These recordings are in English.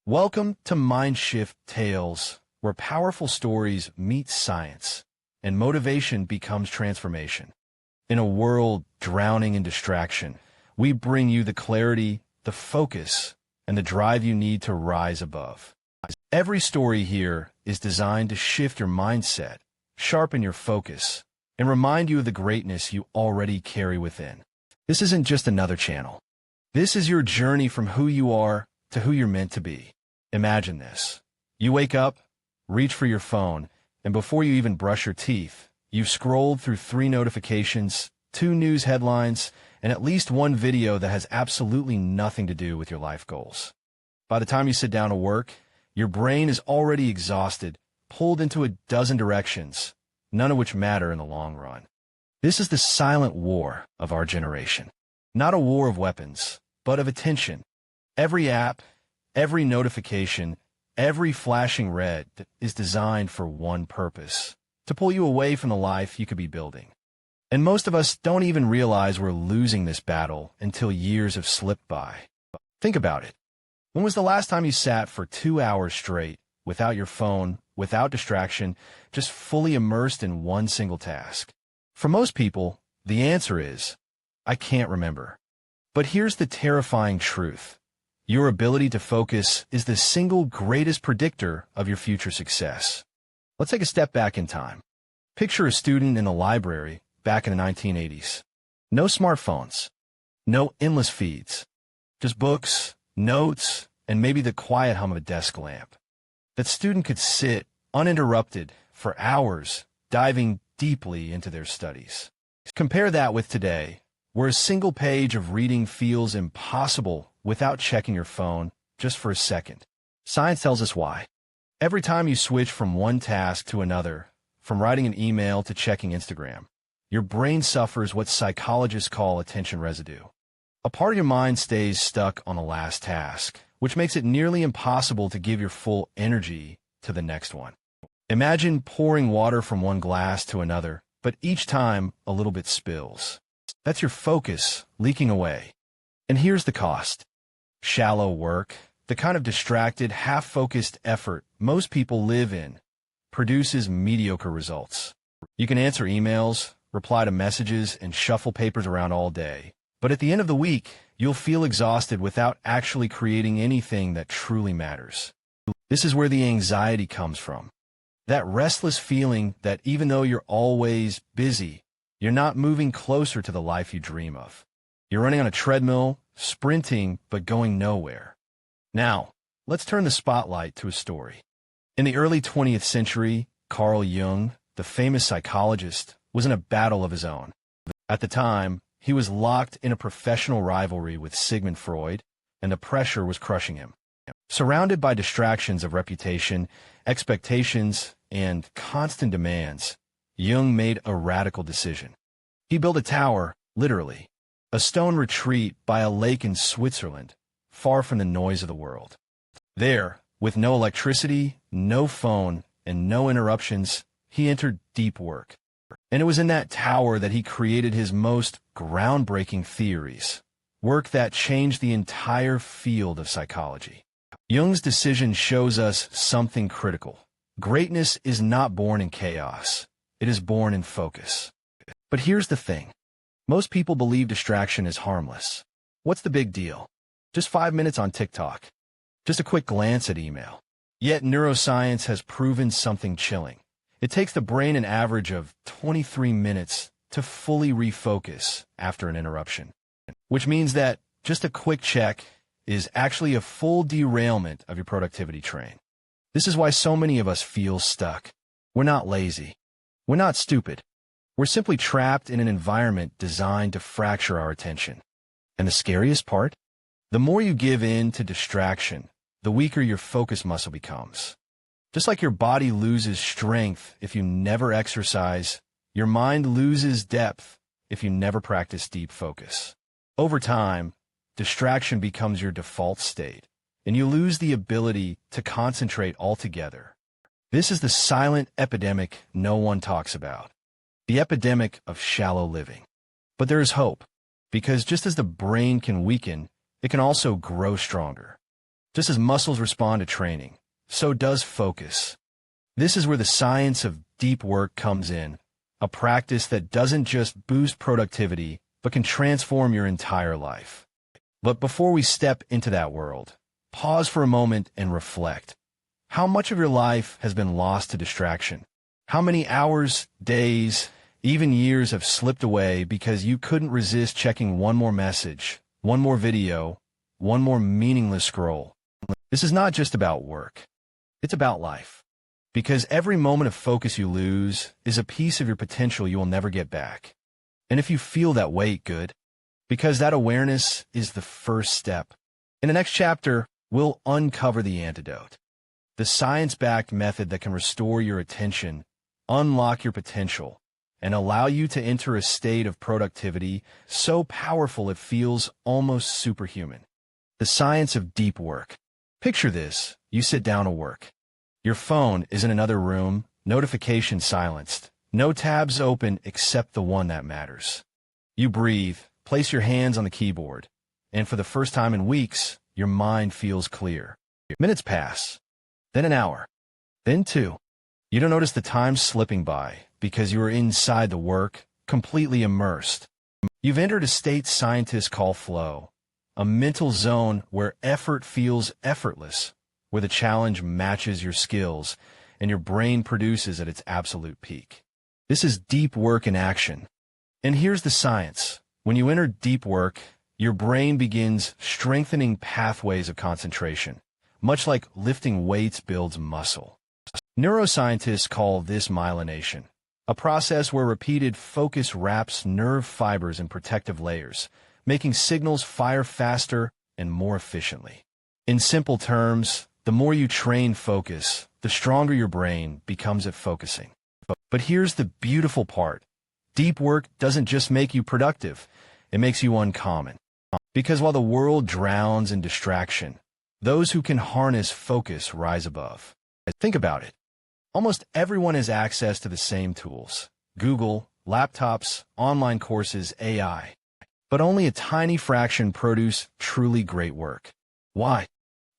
Welcome to Mindshift Tales, where powerful stories meet science and motivation becomes transformation. In a world drowning in distraction, we bring you the clarity, the focus, and the drive you need to rise above. Every story here is designed to shift your mindset, sharpen your focus, and remind you of the greatness you already carry within. This isn't just another channel. This is your journey from who you are to who you're meant to be. Imagine this. You wake up, reach for your phone, and before you even brush your teeth, you've scrolled through 3 notifications, 2 news headlines, and at least 1 video that has absolutely nothing to do with your life goals. By the time you sit down to work, your brain is already exhausted, pulled into a dozen directions, none of which matter in the long run. This is the silent war of our generation. Not a war of weapons, but of attention. Every app, every notification, every flashing red is designed for one purpose: to pull you away from the life you could be building. And most of us don't even realize we're losing this battle until years have slipped by. Think about it. When was the last time you sat for 2 hours straight, without your phone, without distraction, just fully immersed in one single task? For most people, the answer is, I can't remember. But here's the terrifying truth. Your ability to focus is the single greatest predictor of your future success. Let's take a step back in time. Picture a student in a library back in the 1980s. No smartphones, no endless feeds, just books, notes, and maybe the quiet hum of a desk lamp. That student could sit uninterrupted for hours, diving deeply into their studies. Compare that with today, where a single page of reading feels impossible without checking your phone just for a second. Science tells us why. Every time you switch from one task to another, from writing an email to checking Instagram, your brain suffers what psychologists call attention residue. A part of your mind stays stuck on the last task, which makes it nearly impossible to give your full energy to the next one. Imagine pouring water from one glass to another, but each time a little bit spills. That's your focus leaking away. And here's the cost. Shallow work, the kind of distracted, half-focused effort most people live in, produces mediocre results. You can answer emails, reply to messages, and shuffle papers around all day. But at the end of the week, you'll feel exhausted without actually creating anything that truly matters. This is where the anxiety comes from. That restless feeling that even though you're always busy, you're not moving closer to the life you dream of. You're running on a treadmill, sprinting, but going nowhere. Now, let's turn the spotlight to a story. In the early 20th century, Carl Jung, the famous psychologist, was in a battle of his own. At the time, he was locked in a professional rivalry with Sigmund Freud, and the pressure was crushing him. Surrounded by distractions of reputation, expectations, and constant demands, Jung made a radical decision. He built a tower, literally, a stone retreat by a lake in Switzerland, far from the noise of the world. There, with no electricity, no phone, and no interruptions, he entered deep work. And it was in that tower that he created his most groundbreaking theories, work that changed the entire field of psychology. Jung's decision shows us something critical. Greatness is not born in chaos. It is born in focus. But here's the thing. Most people believe distraction is harmless. What's the big deal? Just 5 minutes on TikTok. Just a quick glance at email. Yet neuroscience has proven something chilling. It takes the brain an average of 23 minutes to fully refocus after an interruption, which means that just a quick check is actually a full derailment of your productivity train. This is why so many of us feel stuck. We're not lazy. We're not stupid. We're simply trapped in an environment designed to fracture our attention. And the scariest part? The more you give in to distraction, the weaker your focus muscle becomes. Just like your body loses strength if you never exercise, your mind loses depth if you never practice deep focus. Over time, distraction becomes your default state, and you lose the ability to concentrate altogether. This is the silent epidemic no one talks about. The epidemic of shallow living. But there is hope, because just as the brain can weaken, it can also grow stronger. Just as muscles respond to training, so does focus. This is where the science of deep work comes in, a practice that doesn't just boost productivity, but can transform your entire life. But before we step into that world, pause for a moment and reflect. How much of your life has been lost to distraction? How many hours, days, even years have slipped away because you couldn't resist checking one more message, one more video, one more meaningless scroll? This is not just about work. It's about life. Because every moment of focus you lose is a piece of your potential you will never get back. And if you feel that weight, good. Because that awareness is the first step. In the next chapter, we'll uncover the antidote. The science-backed method that can restore your attention, unlock your potential, and allow you to enter a state of productivity so powerful it feels almost superhuman. The science of deep work. Picture this: you sit down to work. Your phone is in another room, notifications silenced, no tabs open except the one that matters. You breathe, place your hands on the keyboard, and for the first time in weeks, your mind feels clear. Minutes pass, then an hour, then two. You don't notice the time slipping by because you are inside the work, completely immersed. You've entered a state scientists call flow, a mental zone where effort feels effortless, where the challenge matches your skills and your brain produces at its absolute peak. This is deep work in action. And here's the science. When you enter deep work, your brain begins strengthening pathways of concentration, much like lifting weights builds muscle. Neuroscientists call this myelination, a process where repeated focus wraps nerve fibers in protective layers, making signals fire faster and more efficiently. In simple terms, the more you train focus, the stronger your brain becomes at focusing. But here's the beautiful part. Deep work doesn't just make you productive, it makes you uncommon. Because while the world drowns in distraction, those who can harness focus rise above. Think about it. Almost everyone has access to the same tools: Google, laptops, online courses, AI. But only a tiny fraction produce truly great work. Why?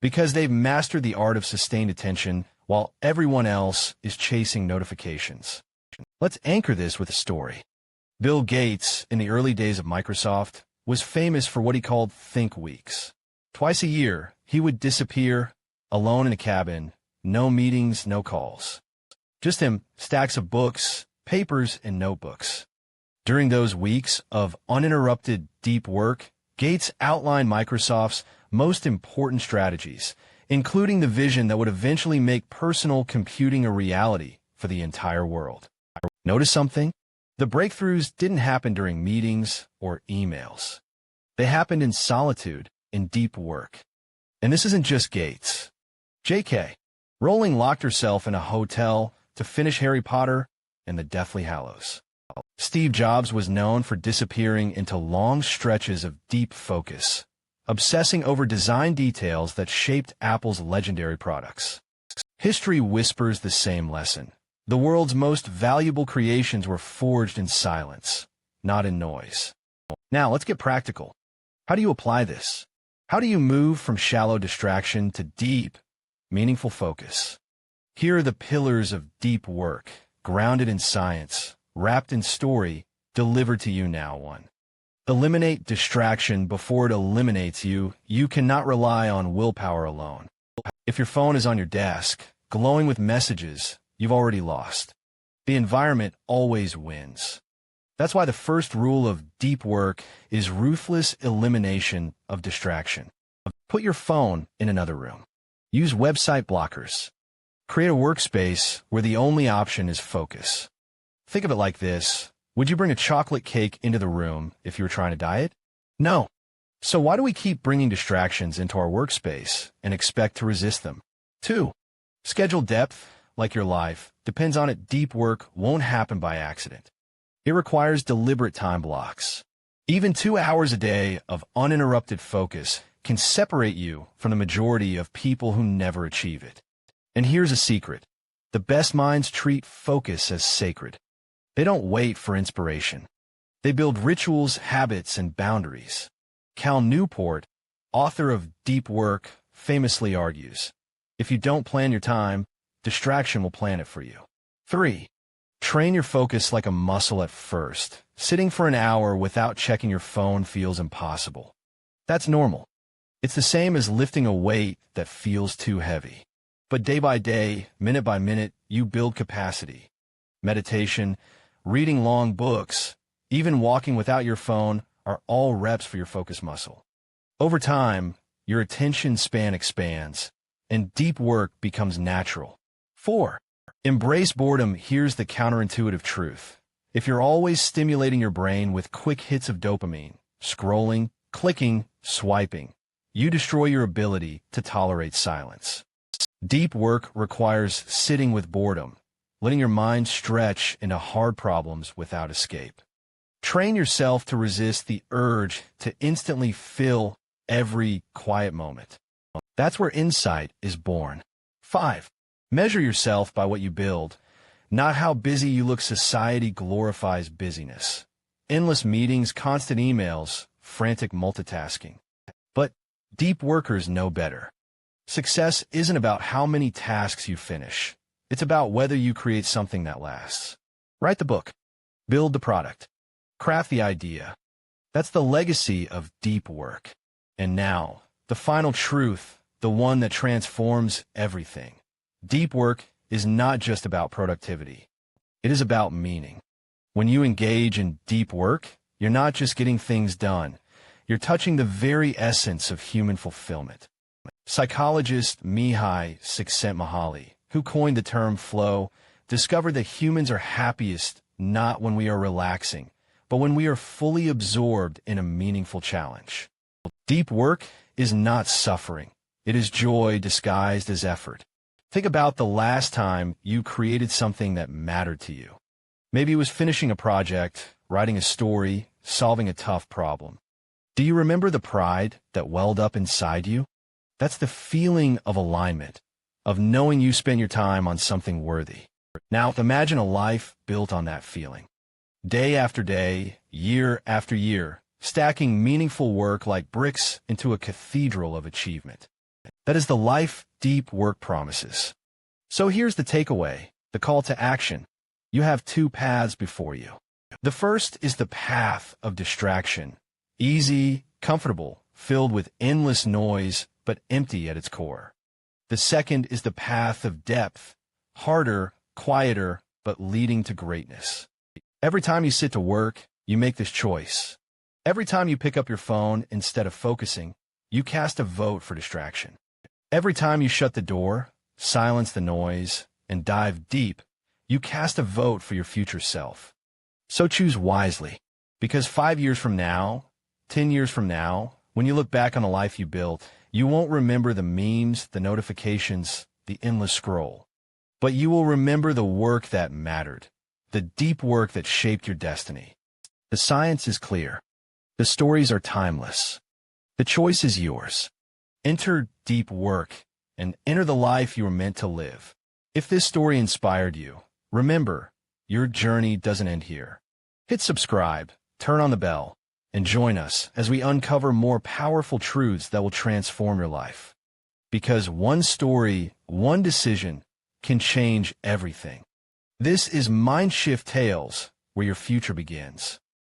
Because they've mastered the art of sustained attention while everyone else is chasing notifications. Let's anchor this with a story. Bill Gates, in the early days of Microsoft, was famous for what he called think weeks. Twice a year, he would disappear, alone in a cabin, no meetings, no calls. Just him, stacks of books, papers, and notebooks. During those weeks of uninterrupted deep work, Gates outlined Microsoft's most important strategies, including the vision that would eventually make personal computing a reality for the entire world. Notice something? The breakthroughs didn't happen during meetings or emails. They happened in solitude, in deep work. And this isn't just Gates. J.K. Rowling locked herself in a hotel to finish Harry Potter and the Deathly Hallows. Steve Jobs was known for disappearing into long stretches of deep focus, obsessing over design details that shaped Apple's legendary products. History whispers the same lesson. The world's most valuable creations were forged in silence, not in noise. Now, let's get practical. How do you apply this? How do you move from shallow distraction to deep, meaningful focus? Here are the pillars of deep work, grounded in science, wrapped in story, delivered to you now. 1. Eliminate distraction before it eliminates you. You cannot rely on willpower alone. If your phone is on your desk, glowing with messages, you've already lost. The environment always wins. That's why the first rule of deep work is ruthless elimination of distraction. Put your phone in another room. Use website blockers. Create a workspace where the only option is focus. Think of it like this. Would you bring a chocolate cake into the room if you were trying to diet? No. So why do we keep bringing distractions into our workspace and expect to resist them? 2. Schedule depth, like your life, depends on it. Deep work won't happen by accident. It requires deliberate time blocks. Even 2 hours a day of uninterrupted focus can separate you from the majority of people who never achieve it. And here's a secret. The best minds treat focus as sacred. They don't wait for inspiration. They build rituals, habits, and boundaries. Newport, author of Deep Work, famously argues, if you don't plan your time, distraction will plan it for you. 3. Train your focus like a muscle at first. Sitting for an hour without checking your phone feels impossible. That's normal. It's the same as lifting a weight that feels too heavy. But day by day, minute by minute, you build capacity. Meditation, reading long books, even walking without your phone are all reps for your focus muscle. Over time, your attention span expands, and deep work becomes natural. 4. Embrace boredom. Here's the counterintuitive truth. If you're always stimulating your brain with quick hits of dopamine, scrolling, clicking, swiping, you destroy your ability to tolerate silence. Deep work requires sitting with boredom, letting your mind stretch into hard problems without escape. Train yourself to resist the urge to instantly fill every quiet moment. That's where insight is born. 5. Measure yourself by what you build, not how busy you look. Society glorifies busyness. Endless meetings, constant emails, frantic multitasking. But deep workers know better. Success isn't about how many tasks you finish. It's about whether you create something that lasts. Write the book. Build the product. Craft the idea. That's the legacy of deep work. And now, the final truth, the one that transforms everything. Deep work is not just about productivity. It is about meaning. When you engage in deep work, you're not just getting things done. You're touching the very essence of human fulfillment. Psychologist Mihai Csikszentmihalyi, who coined the term flow, discovered that humans are happiest not when we are relaxing, but when we are fully absorbed in a meaningful challenge. Deep work is not suffering. It is joy disguised as effort. Think about the last time you created something that mattered to you. Maybe it was finishing a project, writing a story, solving a tough problem. Do you remember the pride that welled up inside you? That's the feeling of alignment, of knowing you spent your time on something worthy. Now, imagine a life built on that feeling. Day after day, year after year, stacking meaningful work like bricks into a cathedral of achievement. That is the life deep work promises. So here's the takeaway, the call to action. You have two paths before you. The first is the path of distraction. Easy, comfortable, filled with endless noise, but empty at its core. The second is the path of depth. Harder, quieter, but leading to greatness. Every time you sit to work, you make this choice. Every time you pick up your phone instead of focusing, you cast a vote for distraction. Every time you shut the door, silence the noise, and dive deep, you cast a vote for your future self. So choose wisely, because 5 years from now, 10 years from now, when you look back on the life you built, you won't remember the memes, the notifications, the endless scroll. But you will remember the work that mattered, the deep work that shaped your destiny. The science is clear. The stories are timeless. The choice is yours. Enter deep work and enter the life you were meant to live. If this story inspired you, remember, your journey doesn't end here. Hit subscribe, turn on the bell, and join us as we uncover more powerful truths that will transform your life. Because one story, one decision, can change everything. This is Mind Shift Tales, where your future begins.